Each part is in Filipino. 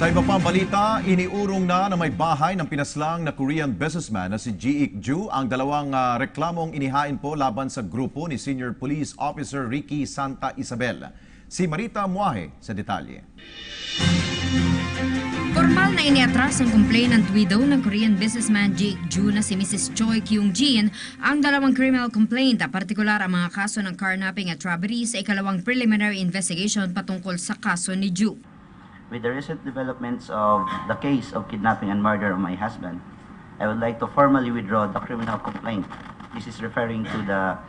Sa iba pang balita, iniurong na may bahay ng pinaslang na Korean businessman na si Ji-ik Ju ang dalawang reklamong inihain po laban sa grupo ni Senior Police Officer Ricky Santa Isabel. Si Marita Muahe sa detalye. Formal na iniatras ang complainant widow ng Korean businessman Ji-ik Ju na si Mrs. Choi Kyung-jin ang dalawang criminal complaint, partikular ang mga kaso ng carnapping at robbery sa ikalawang preliminary investigation patungkol sa kaso ni Ju. With the recent developments of the case of kidnapping and murder of my husband, I would like to formally withdraw the criminal complaint. This is referring to the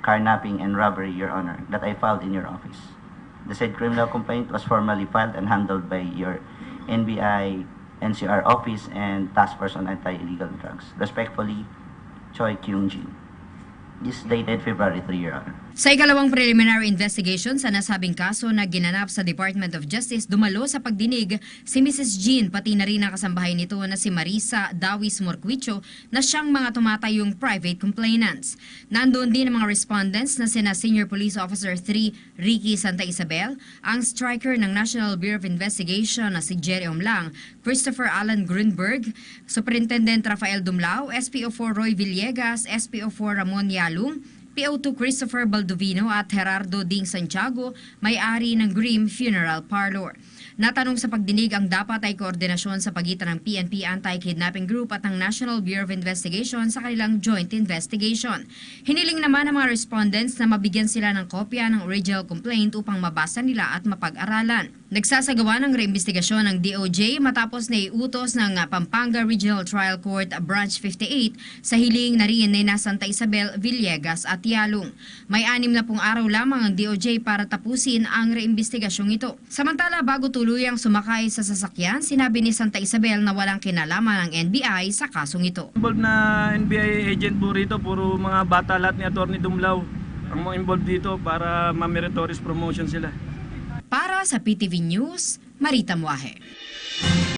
carnapping and robbery, Your Honor, that I filed in your office. The said criminal complaint was formally filed and handled by your NBI NCR office and Task Force on Anti-Illegal Drugs. Respectfully, Choi Kyung-jin. This is dated February 3, Your Honor. Sa ikalawang preliminary investigation sa nasabing kaso na ginanap sa Department of Justice, dumalo sa pagdinig si Mrs. Jean pati na rin ang kasambahay nito na si Marisa Dawis Morquicho na siyang mga tumatayong private complainants. Nandoon din ang mga respondents na sina Senior Police Officer 3 Ricky Santa Isabel, ang striker ng National Bureau of Investigation na si Jerry Omlang, Christopher Alan Grunberg, Superintendent Rafael Dumlao, SPO4 Roy Villegas, SPO4 Ramon Yalung, PO2 Christopher Baldovino at Gerardo Ding Santiago, may-ari ng Grimm Funeral Parlor. Natanong sa pagdinig ang dapat ay koordinasyon sa pagitan ng PNP Anti-Kidnapping Group at ng National Bureau of Investigation sa kanilang joint investigation. Hiniling naman ng mga respondents na mabigyan sila ng kopya ng original complaint upang mabasa nila at mapag-aralan. Nagsasagawa ng reimbestigasyon ng DOJ matapos na iutos ng Pampanga Regional Trial Court Branch 58 sa hiling na rin ni Santa Isabel, Villegas at Yalung. May 60 araw lamang ang DOJ para tapusin ang reimbestigasyong ito. Samantala, bago tuluyang sumakay sa sasakyan, sinabi ni Santa Isabel na walang kinalaman ng NBI sa kasong ito. Involved na NBI agent po rito, puro mga bata lahat ni Atty. Dumlao ang mga involved dito para ma-meritorious promotion sila. Para sa PTV News, Marita Muahe.